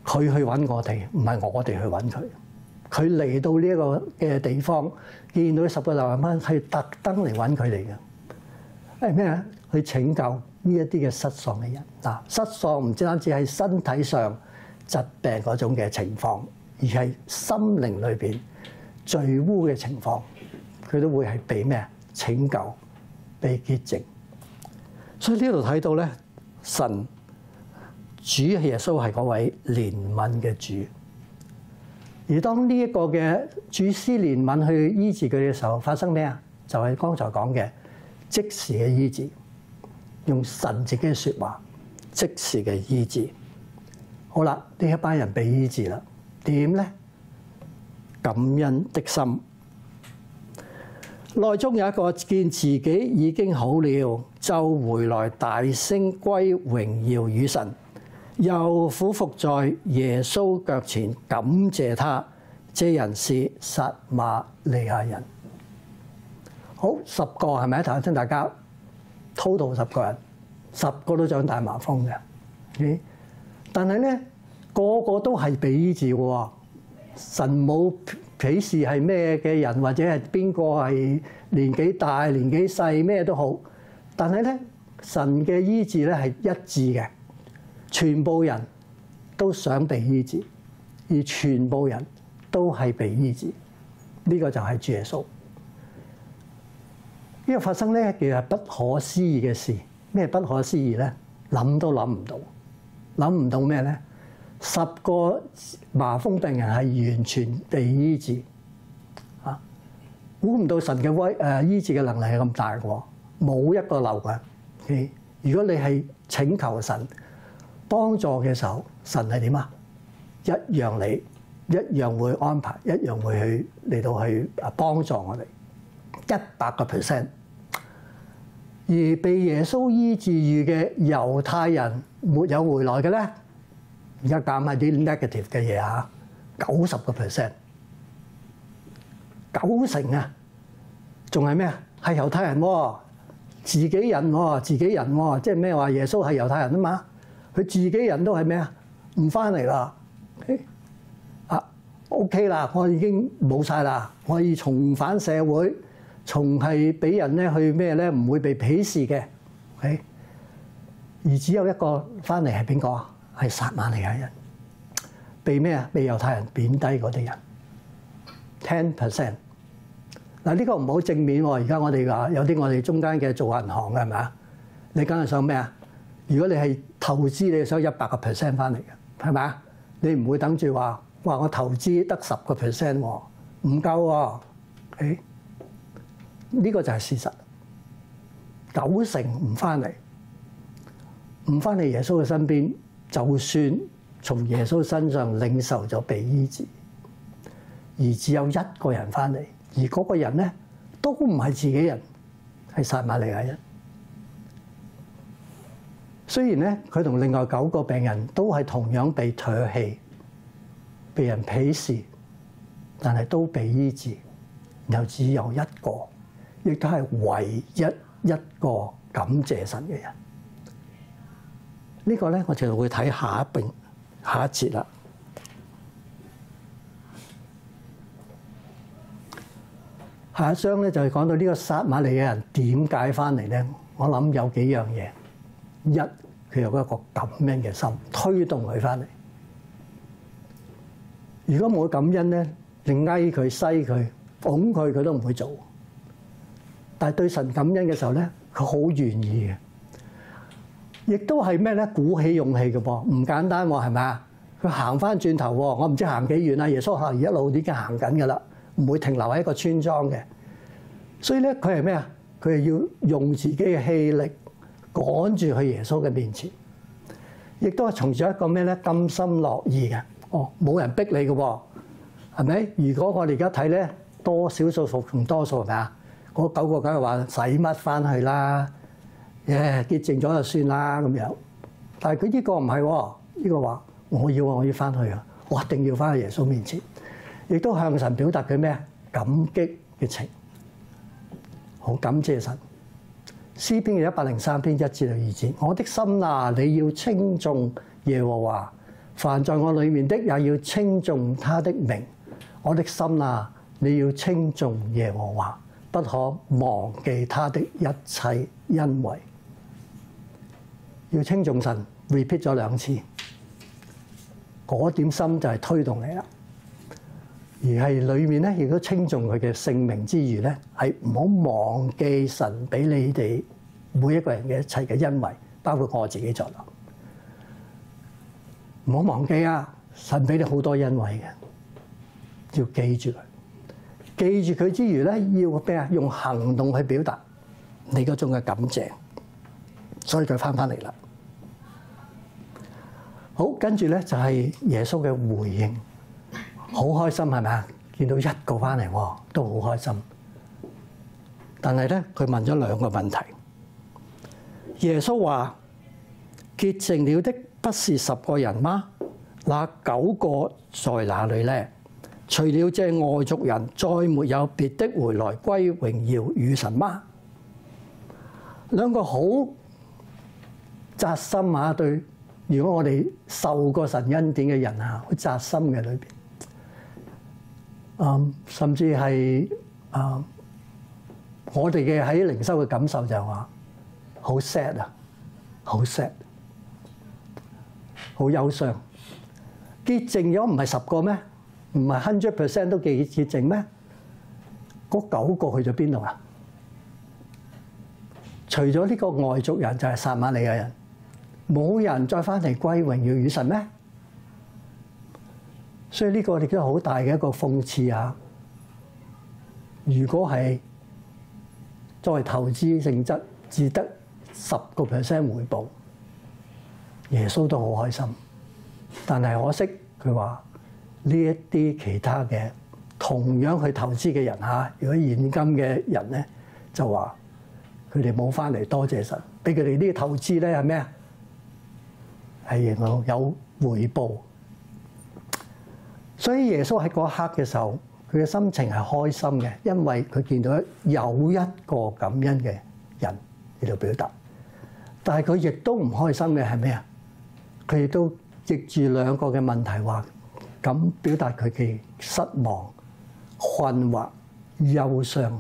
佢去揾我哋，唔係我哋去揾佢。佢嚟到呢一個嘅地方，見到10個流浪漢，係特登嚟揾佢哋嘅。係咩啊？去拯救呢一啲嘅失喪嘅人。嗱，失喪唔單止係身體上疾病嗰種嘅情況，而係心靈裏邊罪污嘅情況，佢都會係被咩啊？拯救。被潔淨，所以呢度睇到咧，神主耶穌係嗰位憐憫嘅主。而當呢一個嘅主施憐憫去醫治佢嘅時候，發生咩啊？就係剛才講嘅即時嘅醫治，用神自己嘅説話，即時嘅醫治。好啦，呢一班人被醫治啦，點咧？感恩的心。內中有一個見自己已經好了，就回來大聲歸榮耀與神，又俯伏在耶穌腳前感謝他。這人是撒瑪利亞人。好，10個係咪？頭先聽大家 total 10個人，10個都長大麻風嘅。但係咧，個個都係被醫治嘅喎。神冇鄙視係咩嘅人，或者係邊個係年紀大、年紀細咩都好，但係咧，神嘅醫治咧係一致嘅，全部人都想被醫治，而全部人都係被醫治。呢個就係主耶穌。呢個發生咧，其實係不可思議嘅事。咩不可思議咧？諗都諗唔到，諗唔到咩咧？10個麻風病人係完全被醫治，估唔到神嘅醫治嘅能力係咁大嘅，冇一個漏嘅。如果你係請求神幫助嘅時候，神係點啊？一樣會安排，一樣會去嚟到去幫助我哋100%。而被耶穌醫治愈嘅猶太人沒有回來嘅咧？而家減下啲 negative 嘅嘢嚇，90%，90%啊，仲係咩啊？係猶太人喎，自己人喎，自己人喎，即係咩話？耶穌係猶太人啊嘛，佢自己人都係咩啊？唔翻嚟啦。OK 啦，我已經冇晒啦，我要重返社會，從係俾人咧去咩咧？唔會被鄙視嘅。OK，而只有一個翻嚟係邊個啊？係撒瑪利亞人，被咩啊？被猶太人貶低嗰啲人 10%。嗱，呢個唔好正面喎。而家我哋話有啲我哋中間嘅做銀行嘅係咪啊？你梗係想咩啊？如果你係投資，你想100% 翻嚟嘅係咪啊？你唔會等住話我投資得10% 喎，唔夠喎。誒，呢個就係事實。90%唔翻嚟，唔翻嚟耶穌嘅身邊，就算從耶穌身上領受咗被醫治，而只有一個人翻嚟，而嗰個人咧都唔係自己人，係撒瑪利亞人。雖然咧佢同另外9個病人都係同樣被唾棄、被人鄙視，但係都被醫治，然後只有一個，亦都係唯一一個感謝神嘅人。呢個咧，我就會睇下一節啦。下一章咧就係講到呢個撒瑪利亞人點解翻嚟咧？我諗有幾樣嘢。一，佢有一個感恩嘅心，推動佢翻嚟。如果冇感恩咧，你哀佢、西佢、捧佢，佢都唔會做。但係對神感恩嘅時候咧，佢好願意嘅，亦都係咩咧？鼓起勇氣嘅噃，唔簡單喎，係咪啊？佢行翻轉頭喎，我唔知行幾遠啦。耶穌係一路已經行緊㗎啦，唔會停留喺一個村莊嘅。所以咧，佢係咩啊？佢係要用自己嘅氣力趕住去耶穌嘅面前，亦都係從咗一個咩咧？甘心樂意嘅。哦，冇人逼你嘅喎，係咪？如果我哋而家睇咧，多少數服從多數係咪啊？嗰9個梗係話使乜翻去啦？潔淨咗就算啦咁樣。但係佢呢個唔係喎，呢個話我要翻去啊！我一定要翻去耶穌面前，亦都向神表達佢咩啊？感激嘅情，好感謝神。詩篇嘅103篇1至2節，我的心啊，你要稱頌耶和華，凡在我裏面的也要稱頌他的名。我的心啊，你要稱頌耶和華，不可忘記他的一切恩惠。要稱頌神 repeat 咗2次，嗰點心就係推動你啦。而係裏面咧，亦都稱頌佢嘅聖名之餘咧，係唔好忘記神俾你哋每一個人嘅一切嘅恩惠，包括我自己在內。唔好忘記啊！神俾你好多恩惠嘅，要記住佢。記住佢之餘咧，要咩啊？用行動去表達你嗰種嘅感謝。所以佢翻嚟啦。好，跟住咧就係耶穌嘅回應。好開心係咪啊？見到一個翻嚟喎，都好開心。但係咧，佢問咗2個問題。耶穌話：潔淨了的不是10個人嗎？那9個在哪裏呢？除了這外族人，再沒有別的回來歸榮耀與神嗎？2個好扎心啊！對，如果我哋受過神恩典嘅人啊，好扎心嘅裏邊。甚至係我哋嘅喺靈修嘅感受就係話好 sad 啊，好 sad， 好憂傷。潔淨咗唔係10個咩？唔係 100% 都潔淨咩？嗰9個去咗邊度啊？除咗呢個外族人就係撒瑪利亞人，冇人再翻嚟歸榮耀與神咩？所以呢個亦都好大嘅一個諷刺啊！如果係作為投資性質，只得10% 回報，耶穌都好開心。但係可惜佢話呢一啲其他嘅同樣去投資嘅人嚇，如果現今嘅人咧，就話佢哋冇翻嚟多謝神，俾佢哋呢個投資咧係咩啊？係有回報。所以耶穌喺嗰一刻嘅時候，佢嘅心情係開心嘅，因為佢見到有一個感恩嘅人嚟到表達。但係佢亦都唔開心嘅係咩啊？佢亦都藉住兩個嘅問題話咁表達佢嘅失望、困惑、憂傷。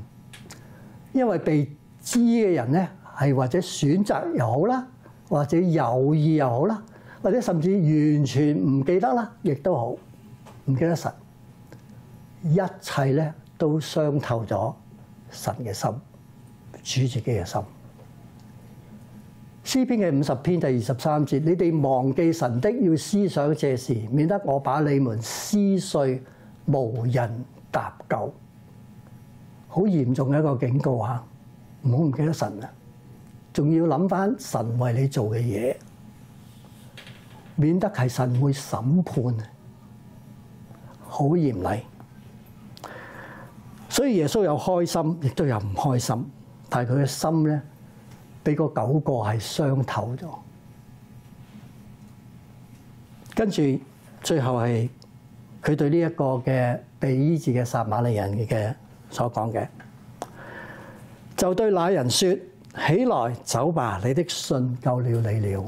因為被知嘅人咧係或者選擇又好啦，或者有意又好啦，或者甚至完全唔記得啦，亦都好唔記得神。一切咧都傷透咗神嘅心，主自己嘅心。詩篇嘅50篇第23節，你哋忘記神的，要思想這事，免得我把你們撕碎，無人搭救。好嚴重嘅一個警告嚇，唔好唔記得神啊！仲要諗翻神為你做嘅嘢，免得係神會審判，好嚴厲。所以耶穌有開心，亦都有唔開心，但係佢嘅心咧，俾嗰9個係傷透咗。跟住最後係佢對呢一個嘅被醫治嘅撒瑪利人嘅所講嘅，就對那人說：起來走吧，你的信救了你了。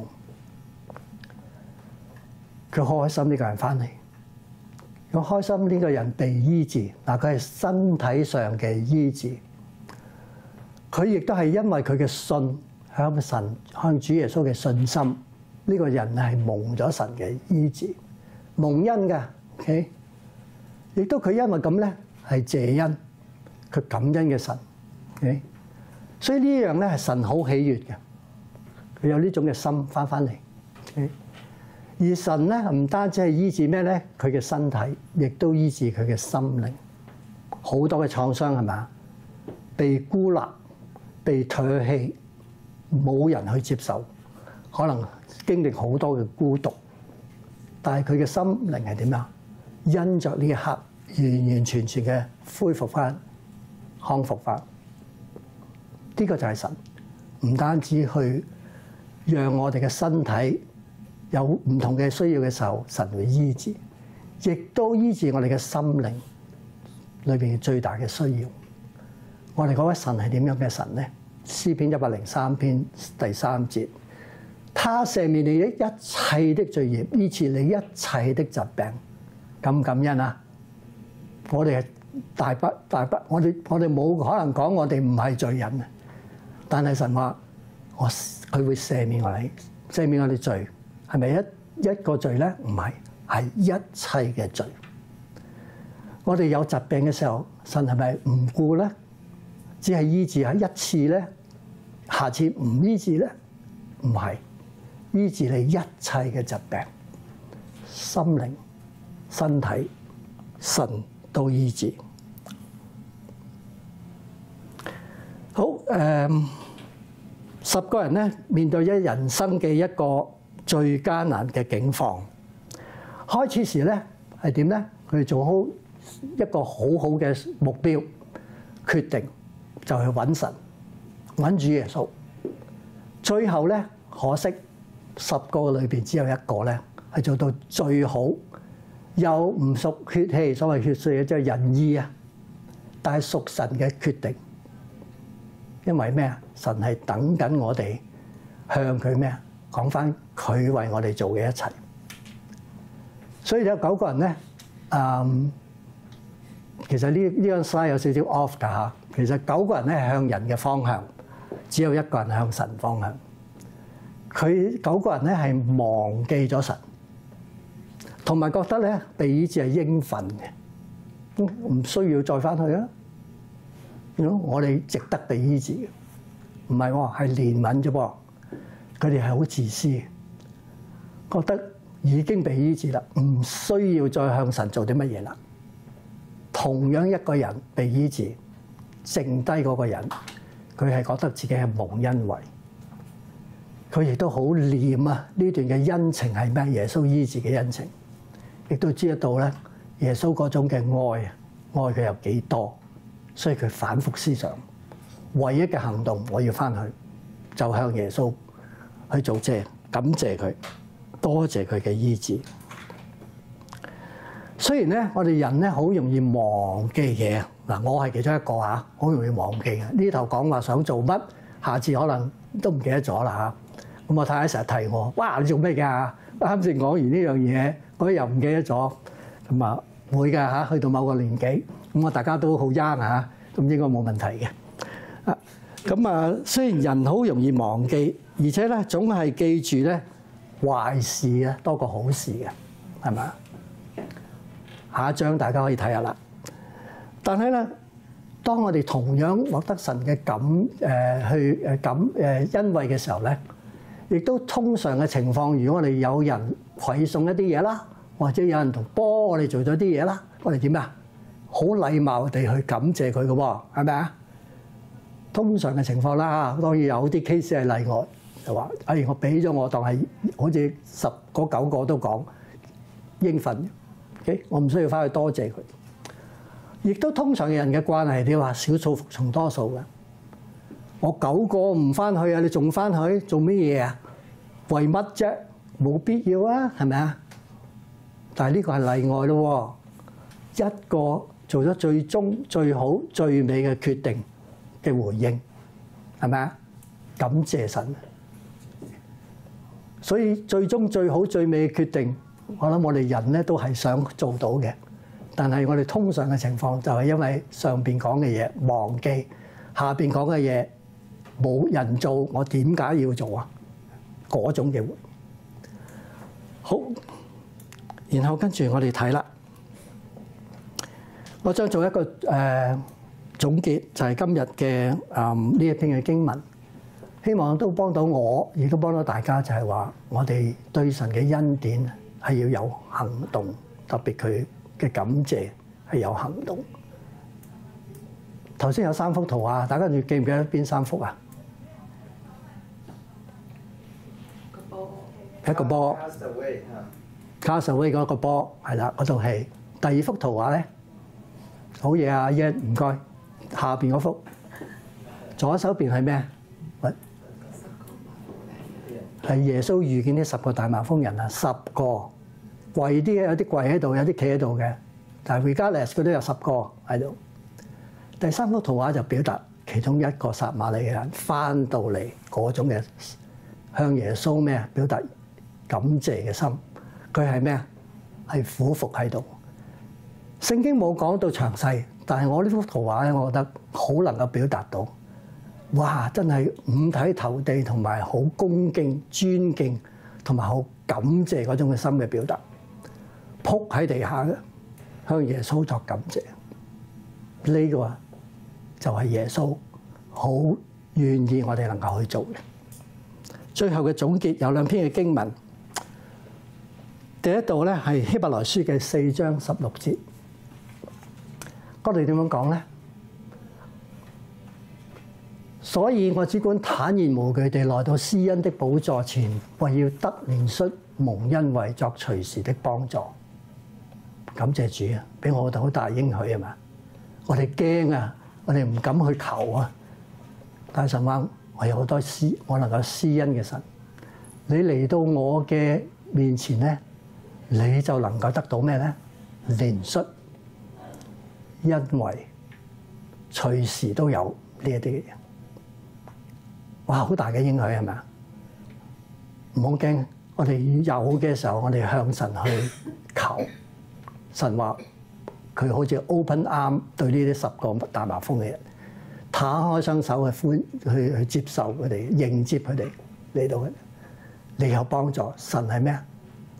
佢開心呢個人翻嚟，佢開心呢個人被醫治。嗱，佢係身體上嘅醫治，佢亦都係因為佢嘅信向神、向主耶穌嘅信心，呢個人係蒙咗神嘅醫治，蒙恩嘅。OK， 亦都佢因為咁咧係謝恩，佢感恩嘅神。OK， 所以呢樣咧係神好喜悅嘅，佢有呢種嘅心翻嚟。OK， 而神咧唔單止係醫治咩咧，佢嘅身體，亦都醫治佢嘅心靈。好多嘅創傷係咪？被孤立、被唾棄，冇人去接受，可能經歷好多嘅孤獨。但係佢嘅心靈係點啊？因着呢一刻，完完全全嘅恢復翻、康復翻。呢個就係神，唔單止去讓我哋嘅身體有唔同嘅需要嘅時候，神會醫治，亦都醫治我哋嘅心靈裏邊最大嘅需要。我哋嗰位神係點樣嘅神咧？詩篇103篇第3節，他赦免你一切的罪孽，醫治你一切的疾病。咁感恩啊！我哋係大不，我哋冇可能講我哋唔係罪人啊！但係神話佢會赦免我哋，赦免我哋罪，係咪一個罪咧？唔係，係一切嘅罪。我哋有疾病嘅時候，神係咪唔顧咧？只係醫治一次咧，下次唔醫治咧？唔係，醫治你一切嘅疾病，心靈、身體，神都醫治。好，10個人咧面對人生嘅一個最艱難嘅境況。開始時咧係點咧？佢哋做好一個好好嘅目標，決定就去揾神，揾主耶穌。最後咧，可惜10個裏邊只有1個咧係做到最好，又唔屬血氣，所謂血氣嘅即係人意啊，但係屬神嘅決定。因為咩啊？神係等緊我哋向佢咩啊？講翻佢為我哋做嘅一切。所以有9個人咧，其實呢張 slide 有少少 off 㗎嚇。其實9個人咧係向人嘅方向，只有1個人向神方向。佢9個人咧係忘記咗神，同埋覺得咧被醫治係應份嘅，唔需要再翻去啊！我哋值得被醫治嘅，唔係喎，係憐憫啫噃。佢哋係好自私嘅，覺得已經被醫治啦，唔需要再向神做啲乜嘢啦。同樣一個人被醫治，剩低嗰個人，佢係覺得自己係蒙恩惠，佢亦都好念啊呢段嘅恩情係咩？耶穌醫治嘅恩情，亦都知得到咧耶穌嗰種嘅愛佢有幾多。所以佢反覆思想，唯一嘅行動，我要翻去就向耶穌去做感謝佢，多謝佢嘅醫治。雖然咧，我哋人咧好容易忘記嘢嗱，我係其中一個嚇，好容易忘記嘅。呢頭講話想做乜，下次可能都唔記得咗啦嚇。咁我太太成日提我，哇！你做咩㗎？啱先講完呢樣嘢，我又唔記得咗。咁啊會㗎嚇，去到某個年紀，咁我大家都好 young 嚇，咁應該冇問題嘅。啊，咁啊雖然人好容易忘記，而且咧總係記住咧壞事咧多過好事嘅，係咪？下一章大家可以睇下啦。但係咧，當我哋同樣獲得神嘅恩惠嘅時候咧，亦都通常嘅情況，如果我哋有人饋送一啲嘢啦，或者有人同幫我哋做咗啲嘢啦，我哋點啊？好禮貌地去感謝佢嘅喎，係咪啊？通常嘅情況啦，當然有啲 case 係例外，就話：我俾咗我當係好似10個9個都講應份嘅，我唔需要翻去多謝佢。亦都通常嘅人嘅關係，你話少數服從多數嘅。我9個唔翻去啊，你仲翻去做乜嘢啊？為乜啫？冇必要啊，係咪啊？但係呢個係例外咯，一個做咗最終最好最美嘅決定嘅回應，係咪啊？感謝神。所以最終最好最美嘅決定，我諗我哋人咧都係想做到嘅。但係我哋通常嘅情況就係因為上邊講嘅嘢忘記，下邊講嘅嘢冇人做，我點解要做啊？嗰種嘅好，然後跟住我哋睇啦。我將做一個總結，就係今日嘅呢一篇嘅經文，希望都幫到我，亦都幫到大家，就係話我哋對神嘅恩典係要有行動，特別佢嘅感謝係有行動。頭先有3幅圖啊，大家仲記唔記得邊3幅啊？一個波 Castaway 嗰個波係啦，嗰套戲。第2幅圖畫咧，好嘢啊！唔該，下邊嗰幅左手邊係咩？係耶穌遇見呢10個大麻風人啊，10個。跪啲有啲跪喺度，有啲企喺度嘅，但係 regardless 佢都有10個喺度。第3幅圖畫就表達其中一個撒瑪利亞人翻到嚟嗰種嘅向耶穌咩啊？表達感謝嘅心。佢係咩啊？係俯伏喺度。聖經冇講到詳細，但係我呢幅圖畫咧，我覺得好能夠表達到。哇！真係五體投地同埋好恭敬、尊敬同埋好感謝嗰種嘅心嘅表達。仆喺地下嘅，向耶穌作感謝，呢個就係耶穌好願意我哋能夠去做嘅。最後嘅總結有2篇嘅經文，第一度咧係希伯來書嘅4章16節，嗰度點樣講咧？所以我只管坦然無懼地來到施恩的寶座前，為要得憐恤蒙恩惠作隨時的幫助。感謝主啊，俾我哋好大應許啊嘛！我哋驚啊，我哋唔敢去求啊。但係神話我有好多我能夠施恩嘅神，你嚟到我嘅面前咧，你就能夠得到咩咧？憐恤、恩惠，隨時都有呢一啲嘅嘢。哇！好大嘅應許係咪啊？唔好驚，我哋有嘅時候，我哋向神去求。神話佢好似 open arm 對呢啲10個大麻風嘅人，攤開雙手去接受佢哋，迎接佢哋嚟到佢哋。你有幫助，神係咩啊？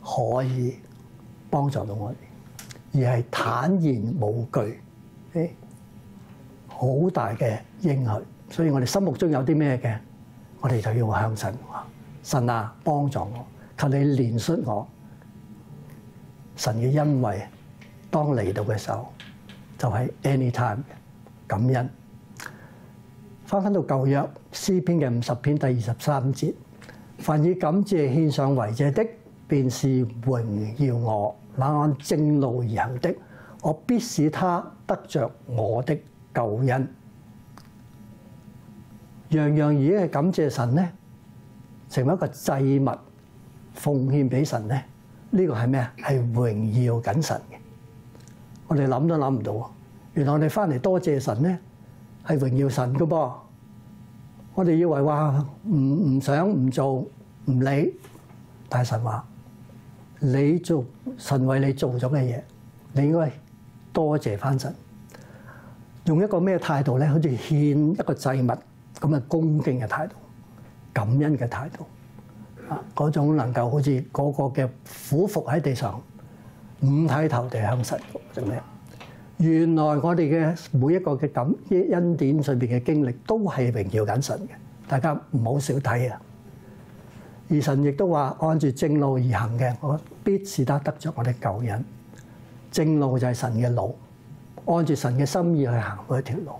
可以幫助到我哋，而係坦然無懼，好大嘅應許。所以我哋心目中有啲咩嘅，我哋就要向神話：神啊，幫助我，求你憐恤我。神嘅恩惠當嚟到嘅時候，就係 anytime 感恩。翻到舊約詩篇嘅50篇第23節，凡以感謝獻上為謝的，便是榮耀我。那按正路而行的，我必使他得着我的救恩。樣樣已經係感謝神咧，成為一個祭物奉獻俾神咧，呢個係咩啊？係榮耀緊神嘅。我哋諗都諗唔到，原來我哋翻嚟多謝神咧，係榮耀神噶噃。我哋以為話唔想唔做唔理，但係神話你做神為你做咗嘅嘢，你應該多謝翻神。用一個咩態度咧？好似獻一個祭物咁嘅恭敬嘅態度、感恩嘅態度啊！嗰種能夠好似個個嘅俯伏喺地上，五體投地向神做咩？原來我哋嘅每一個嘅恩典上邊嘅經歷都係榮耀緊神嘅，大家唔好少睇啊！而神亦都話：按住正路而行嘅，我必是得着我哋救恩。正路就係神嘅路。按住神嘅心意去行嗰一條路，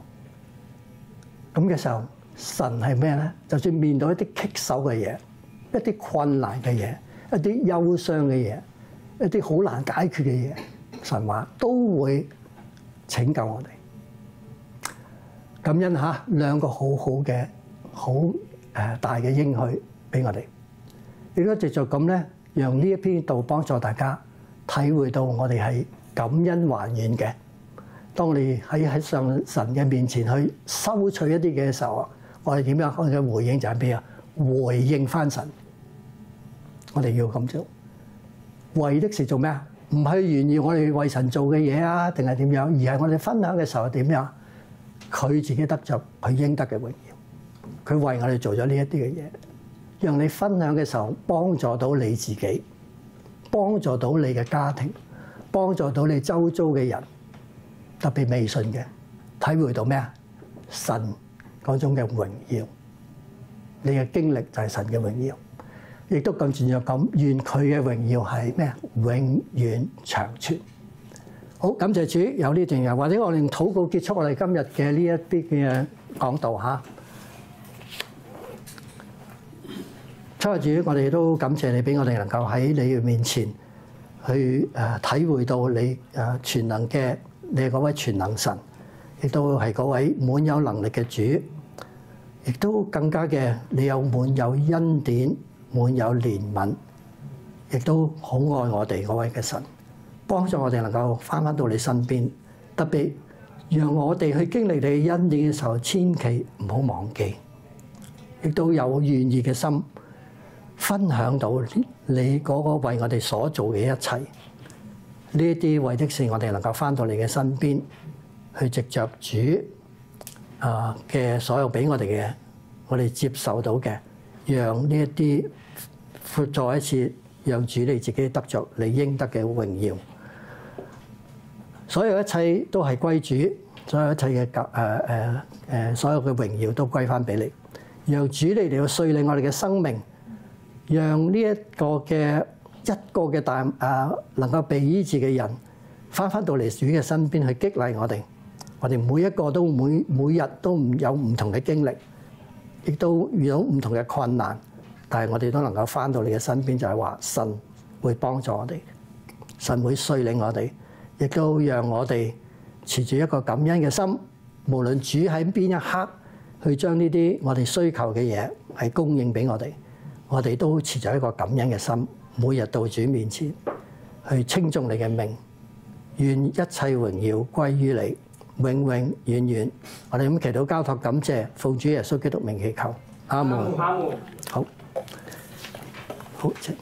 咁嘅時候，神係咩咧？就算面對一啲棘手嘅嘢、一啲困難嘅嘢、一啲憂傷嘅嘢、一啲好難解決嘅嘢，神話都會拯救我哋。感恩下兩個好嘅、好大嘅應許俾我哋。亦都藉著咁咧，讓呢一篇道幫助大家體會到我哋係感恩還願嘅。當你喺上神嘅面前去收取一啲嘅時候，我哋點樣？我哋嘅回應就係咩啊？回應翻神。我哋要咁做，為的是做咩啊？唔係炫耀我哋為神做嘅嘢啊，定係點樣？而係我哋分享嘅時候點樣？佢自己得着佢應得嘅榮耀，佢為我哋做咗呢一啲嘅嘢，讓你分享嘅時候幫助到你自己，幫助到你嘅家庭，幫助到你周遭嘅人。特別未信嘅，體會到咩啊？神嗰種嘅榮耀，你嘅經歷就係神嘅榮耀，亦都更重要咁，願佢嘅榮耀係咩啊？永遠長存。好，感謝主有呢段嘢，或者我哋用禱告結束我哋今日嘅呢一啲嘅講道嚇。親愛主，我哋都感謝你俾我哋能夠喺你嘅面前去體會到你全能嘅。你係嗰位全能神，亦都係嗰位滿有能力嘅主，亦都更加嘅你有滿有恩典、滿有憐憫，亦都好愛我哋嗰位嘅神，幫助我哋能夠翻到你身邊。特別讓我哋去經歷你嘅恩典嘅時候，千祈唔好忘記，亦都有願意嘅心分享到你嗰個為我哋所做嘅一切。呢一啲為的是我哋能夠翻到你嘅身邊，去藉着主嘅所有俾我哋嘅，我哋接受到嘅，讓呢一啲再一次讓主你自己得着你應得嘅榮耀。所有一切都係歸主，所有一切嘅所有嘅榮耀都歸翻俾你，讓主你嚟到率領我哋嘅生命，讓呢一個嘅大能夠被醫治嘅人翻到嚟主嘅身邊去激勵我哋。我哋每一個都每日都有唔同嘅經歷，亦都遇到唔同嘅困難，但係我哋都能夠翻到你嘅身邊，就係話神會幫助我哋，神會率領我哋，亦都讓我哋持住一個感恩嘅心，無論主喺邊一刻去將呢啲我哋需求嘅嘢係供應俾我哋都持住一個感恩嘅心。每日到主面前去稱頌你嘅名，願一切榮耀歸於你，永永遠遠。我哋咁祈禱交託感謝，奉主耶穌基督名祈求，阿門。好，好，請。